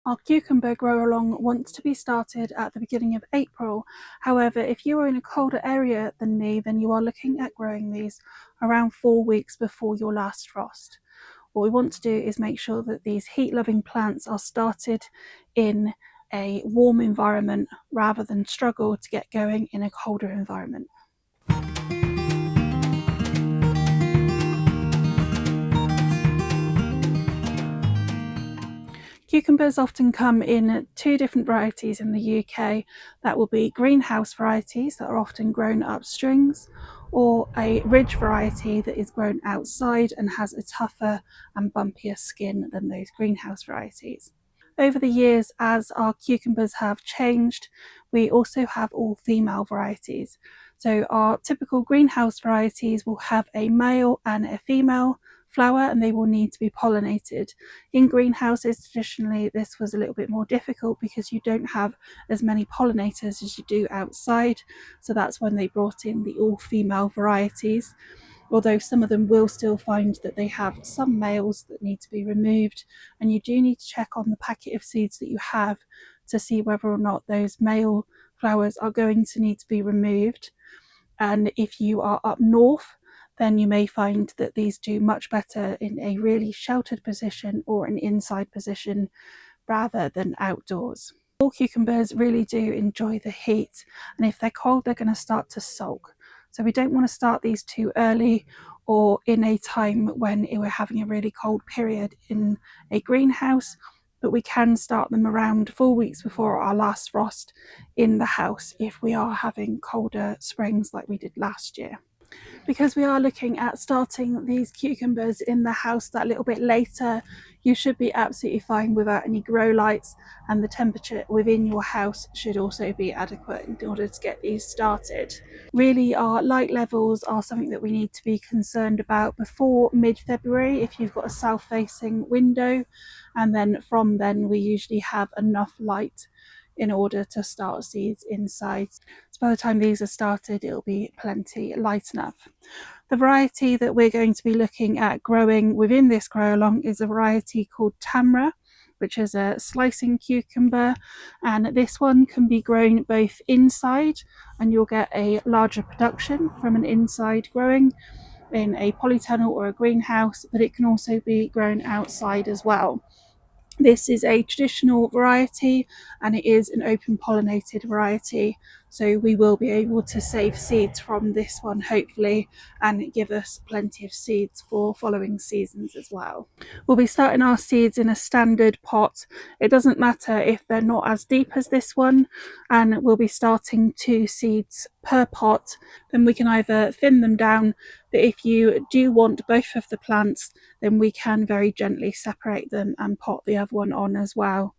Our cucumber grow along wants to be started at the beginning of April. However, if you are in a colder area than me, then you are looking at growing these around 4 weeks before your last frost. What we want to do is make sure that these heat-loving plants are started in a warm environment rather than struggle to get going in a colder environment. Cucumbers often come in two different varieties in the UK. That will be greenhouse varieties that are often grown up strings, or a ridge variety that is grown outside and has a tougher and bumpier skin than those greenhouse varieties. Over the years, as our cucumbers have changed, we also have all female varieties. So our typical greenhouse varieties will have a male and a female flower, and they will need to be pollinated. In greenhouses, traditionally, this was a little bit more difficult because you don't have as many pollinators as you do outside. So that's when they brought in the all female varieties, although some of them will still find that they have some males that need to be removed, and you do need to check on the packet of seeds that you have to see whether or not those male flowers are going to need to be removed. And if you are up north, then you may find that these do much better in a really sheltered position or an inside position rather than outdoors. All cucumbers really do enjoy the heat, and if they're cold, they're going to start to sulk. So we don't want to start these too early or in a time when we're having a really cold period in a greenhouse, but we can start them around 4 weeks before our last frost in the house if we are having colder springs like we did last year. Because we are looking at starting these cucumbers in the house that little bit later, you should be absolutely fine without any grow lights, and the temperature within your house should also be adequate in order to get these started. Really, our light levels are something that we need to be concerned about before mid-February if you've got a south-facing window, and then from then we usually have enough light in order to start seeds inside. So by the time these are started, it'll be plenty light enough. The variety that we're going to be looking at growing within this grow along is a variety called Tamra, which is a slicing cucumber, and this one can be grown both inside, and you'll get a larger production from an inside growing in a polytunnel or a greenhouse, but it can also be grown outside as well. This is a traditional variety, and it is an open pollinated variety, so we will be able to save seeds from this one hopefully, and give us plenty of seeds for following seasons as well. We'll be starting our seeds in a standard pot. It doesn't matter if they're not as deep as this one, and we'll be starting 2 seeds per pot. Then we can either thin them down, but if you do want both of the plants, then we can very gently separate them and pot the other one on as well.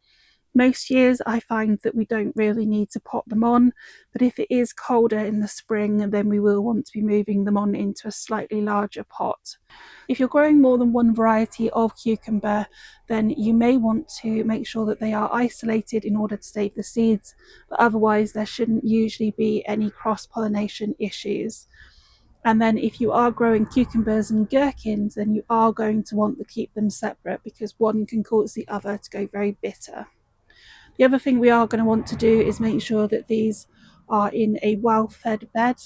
Most years I find that we don't really need to pot them on, but if it is colder in the spring, then we will want to be moving them on into a slightly larger pot. If you're growing more than one variety of cucumber, then you may want to make sure that they are isolated in order to save the seeds, but otherwise there shouldn't usually be any cross-pollination issues. And then if you are growing cucumbers and gherkins, then you are going to want to keep them separate because one can cause the other to go very bitter. The other thing we are going to want to do is make sure that these are in a well-fed bed,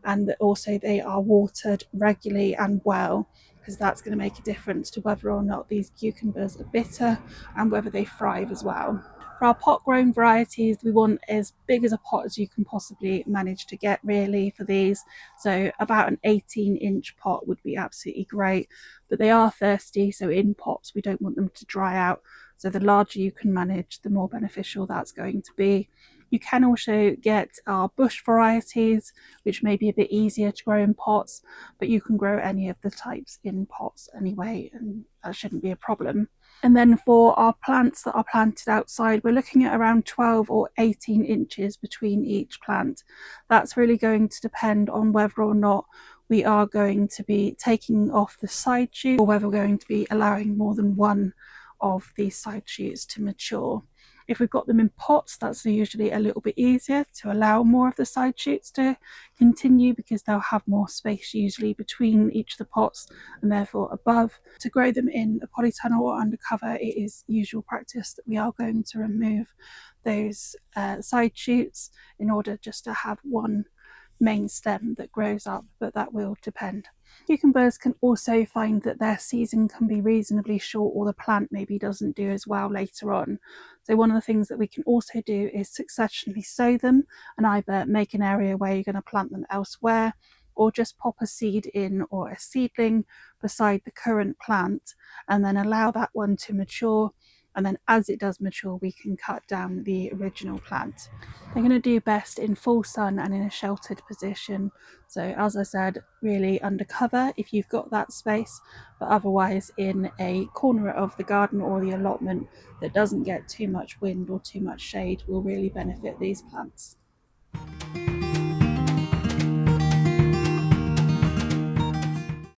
and that also they are watered regularly and well, because that's going to make a difference to whether or not these cucumbers are bitter and whether they thrive as well. For our pot grown varieties, we want as big as a pot as you can possibly manage to get really for these. So about an 18-inch pot would be absolutely great, but they are thirsty, so in pots we don't want them to dry out. So the larger you can manage, the more beneficial that's going to be. You can also get our bush varieties, which may be a bit easier to grow in pots, but you can grow any of the types in pots anyway, and that shouldn't be a problem. And then for our plants that are planted outside, we're looking at around 12 or 18 inches between each plant. That's really going to depend on whether or not we are going to be taking off the side shoot, or whether we're going to be allowing more than one of these side shoots to mature. If we've got them in pots, that's usually a little bit easier to allow more of the side shoots to continue, because they'll have more space usually between each of the pots and therefore above. To grow them in a polytunnel or undercover, it is usual practice that we are going to remove those side shoots in order just to have one main stem that grows up, but that will depend. Cucumbers can also find that their season can be reasonably short, or the plant maybe doesn't do as well later on. So one of the things that we can also do is successionally sow them, and either make an area where you're going to plant them elsewhere, or just pop a seed in or a seedling beside the current plant and then allow that one to mature. And then as it does mature, we can cut down the original plant. They're going to do best in full sun and in a sheltered position. So as I said, really under cover if you've got that space, but otherwise in a corner of the garden or the allotment that doesn't get too much wind or too much shade will really benefit these plants.